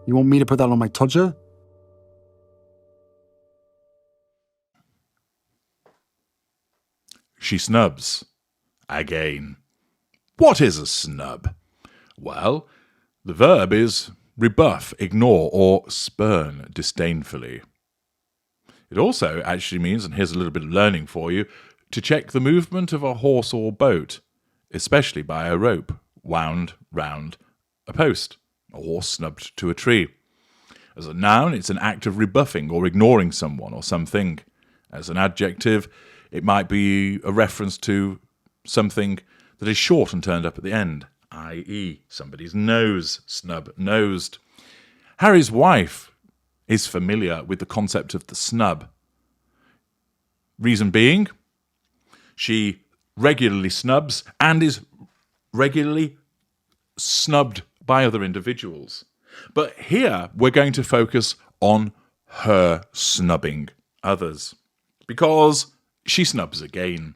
You want me to put that on my Tudor? She snubs. Again. What is a snub? Well, the verb is rebuff, ignore, or spurn disdainfully. It also actually means, and here's a little bit of learning for you, to check the movement of a horse or boat, especially by a rope wound round a post, a horse snubbed to a tree. As a noun, it's an act of rebuffing or ignoring someone or something. As an adjective, it might be a reference to something that is short and turned up at the end, i.e. somebody's nose, snub-nosed. Harry's wife is familiar with the concept of the snub. Reason being, she regularly snubs and is regularly snubbed by other individuals. But here we're going to focus on her snubbing others, because she snubs again.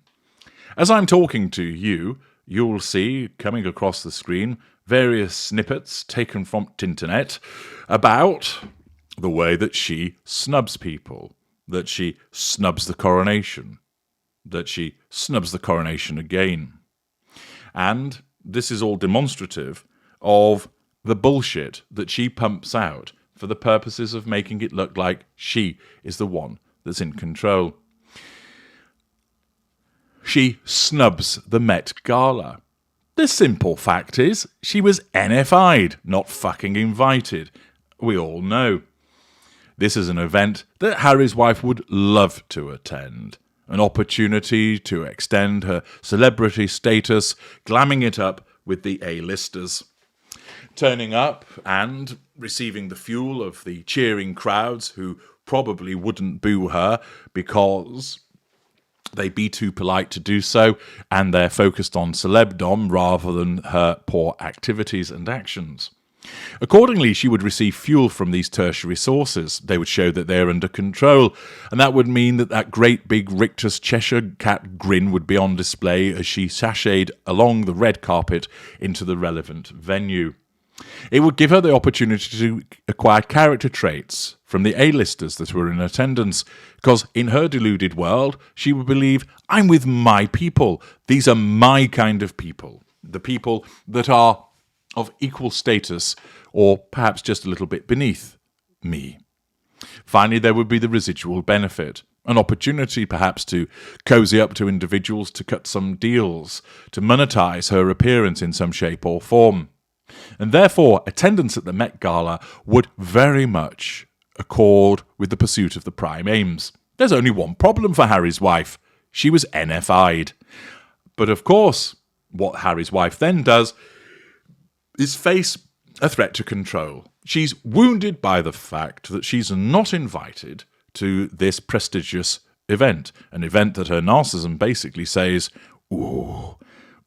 As I'm talking to you, you'll see, coming across the screen, various snippets taken from Tinternet about the way that she snubs people, that she snubs the coronation, that she snubs the coronation again. And this is all demonstrative of the bullshit that she pumps out for the purposes of making it look like she is the one that's in control. She snubs the Met Gala. The simple fact is, she was NFI'd, not fucking invited. We all know. This is an event that Harry's wife would love to attend. An opportunity to extend her celebrity status, glamming it up with the A-listers. Turning up and receiving the fuel of the cheering crowds who probably wouldn't boo her because they'd be too polite to do so, and they're focused on celebdom rather than her poor activities and actions. Accordingly, she would receive fuel from these tertiary sources. They would show that they're under control, and that would mean that that great big rictus Cheshire cat grin would be on display as she sashayed along the red carpet into the relevant venue. It would give her the opportunity to acquire character traits from the A-listers that were in attendance, because in her deluded world, she would believe, I'm with my people. These are my kind of people. The people that are of equal status, or perhaps just a little bit beneath me. Finally, there would be the residual benefit. An opportunity perhaps to cozy up to individuals, to cut some deals, to monetize her appearance in some shape or form. And therefore, attendance at the Met Gala would very much accord with the pursuit of the prime aims. There's only one problem for Harry's wife. She was NFI'd. But of course, what Harry's wife then does is face a threat to control. She's wounded by the fact that she's not invited to this prestigious event, an event that her narcissism basically says, ooh,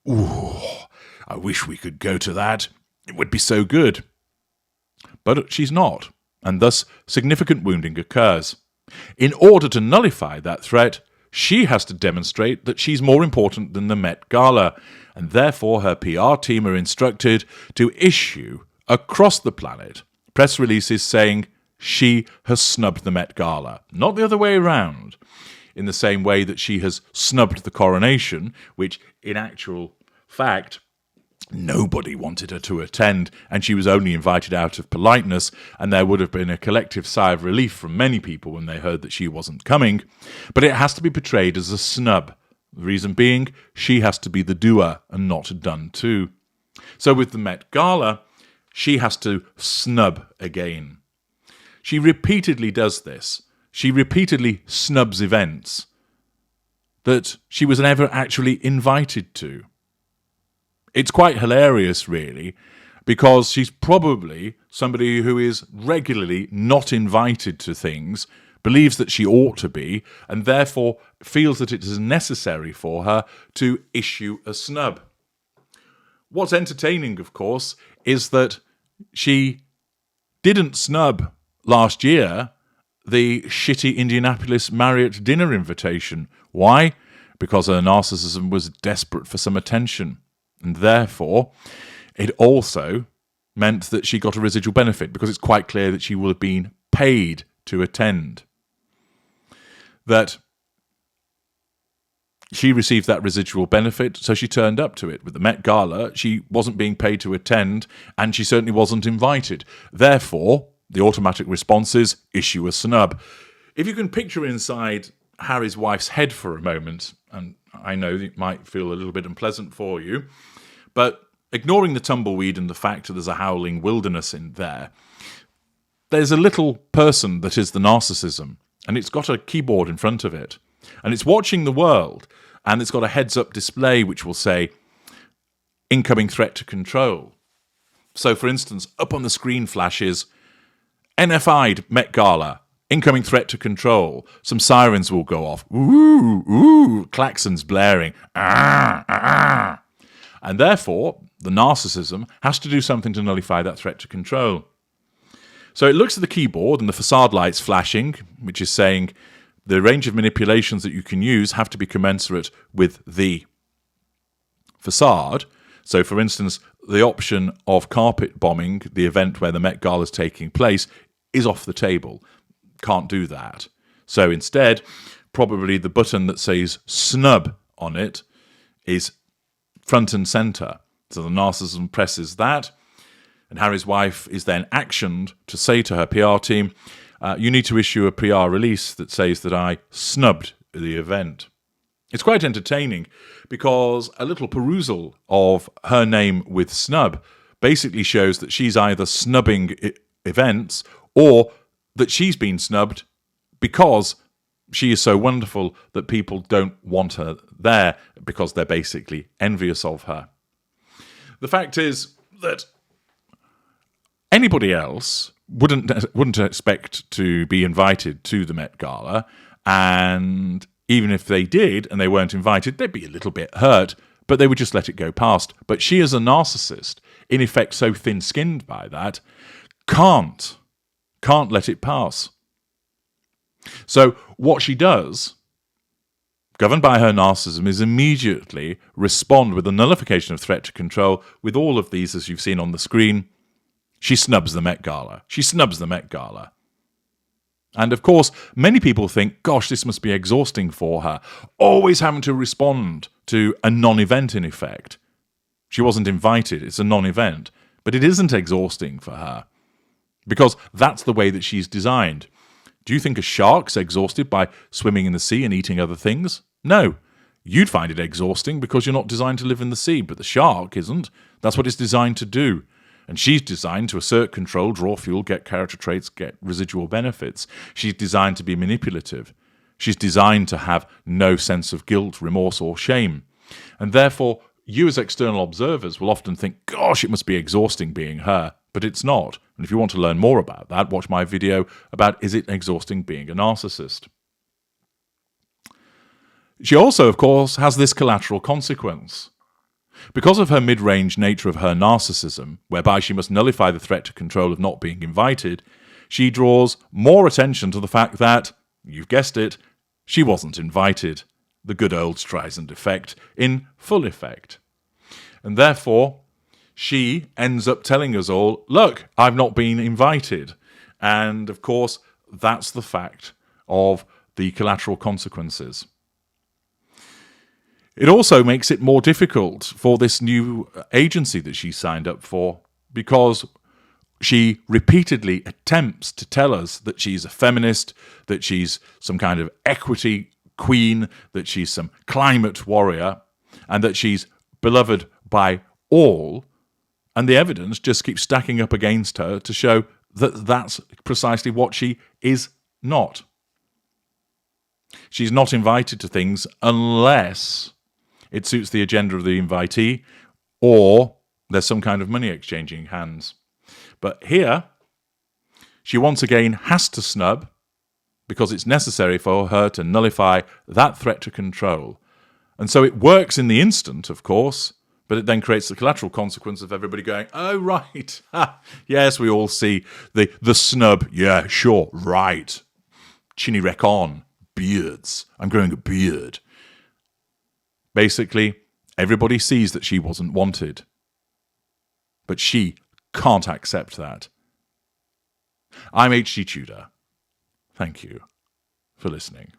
I wish we could go to that. It would be so good. But she's not, and thus significant wounding occurs. In order to nullify that threat, she has to demonstrate that she's more important than the Met Gala, and therefore her PR team are instructed to issue, across the planet, press releases saying she has snubbed the Met Gala, not the other way around, in the same way that she has snubbed the coronation, which in actual fact nobody wanted her to attend, and she was only invited out of politeness, and there would have been a collective sigh of relief from many people when they heard that she wasn't coming. But it has to be portrayed as a snub. The reason being, she has to be the doer and not done to. So with the Met Gala, she has to snub again. She repeatedly does this. She repeatedly snubs events that she was never actually invited to. It's quite hilarious, really, because she's probably somebody who is regularly not invited to things, believes that she ought to be, and therefore feels that it is necessary for her to issue a snub. What's entertaining, of course, is that she didn't snub last year the shitty Indianapolis Marriott dinner invitation. Why? Because her narcissism was desperate for some attention. And therefore, it also meant that she got a residual benefit because it's quite clear that she will have been paid to attend. That she received that residual benefit, so she turned up to it. With the Met Gala, she wasn't being paid to attend, and she certainly wasn't invited. Therefore, the automatic response is issue a snub. If you can picture inside Harry's wife's head for a moment, and I know it might feel a little bit unpleasant for you, but ignoring the tumbleweed and the fact that there's a howling wilderness in there, there's a little person that is the narcissism, and it's got a keyboard in front of it, and it's watching the world, and it's got a heads-up display which will say, incoming threat to control. So, for instance, up on the screen flashes, NFI'd Met Gala, incoming threat to control. Some sirens will go off. Ooh, ooh, klaxons blaring. Ah, ah. And therefore, the narcissism has to do something to nullify that threat to control. So it looks at the keyboard and the facade lights flashing, which is saying the range of manipulations that you can use have to be commensurate with the facade. So, for instance, the option of carpet bombing, the event where the Met Gala is taking place, is off the table. Can't do that. So instead, probably the button that says snub on it is front and centre. So the narcissism presses that, and Harry's wife is then actioned to say to her PR team, you need to issue a PR release that says that I snubbed the event. It's quite entertaining because a little perusal of her name with snub basically shows that she's either snubbing events or that she's been snubbed because she is so wonderful that people don't want her there because they're basically envious of her. The fact is that anybody else wouldn't expect to be invited to the Met Gala, and even if they did and they weren't invited, they'd be a little bit hurt, but they would just let it go past. But she, as a narcissist, in effect so thin-skinned by that, can't let it pass. So what she does, governed by her narcissism, is immediately respond with a nullification of threat to control with all of these, as you've seen on the screen. She snubs the Met Gala. She snubs the Met Gala. And of course, many people think, gosh, this must be exhausting for her, always having to respond to a non-event in effect. She wasn't invited, it's a non-event. But it isn't exhausting for her, because that's the way that she's designed. Do you think a shark's exhausted by swimming in the sea and eating other things? No. You'd find it exhausting because you're not designed to live in the sea, but the shark isn't. That's what it's designed to do. And she's designed to assert control, draw fuel, get character traits, get residual benefits. She's designed to be manipulative. She's designed to have no sense of guilt, remorse, or shame. And therefore, you as external observers will often think, gosh, it must be exhausting being her. But it's not. And if you want to learn more about that, watch my video about is it exhausting being a narcissist. She also, of course, has this collateral consequence. Because of her mid-range nature of her narcissism, whereby she must nullify the threat to control of not being invited, she draws more attention to the fact that, you've guessed it, she wasn't invited. The good old Streisand effect in full effect. And therefore, she ends up telling us all, look, I've not been invited. And of course, that's the fact of the collateral consequences. It also makes it more difficult for this new agency that she signed up for, because she repeatedly attempts to tell us that she's a feminist, that she's some kind of equity queen, that she's some climate warrior, and that she's beloved by all. And the evidence just keeps stacking up against her to show that that's precisely what she is not. She's not invited to things unless it suits the agenda of the invitee, or there's some kind of money exchanging hands. But here, she once again has to snub because it's necessary for her to nullify that threat to control. And so it works in the instant, of course, but it then creates the collateral consequence of everybody going, oh, right, yes, we all see the snub, yeah, sure, right, chinny wreck on, beards, I'm growing a beard. Basically, everybody sees that she wasn't wanted. But she Can't accept that. I'm H.G. Tudor. Thank you for listening.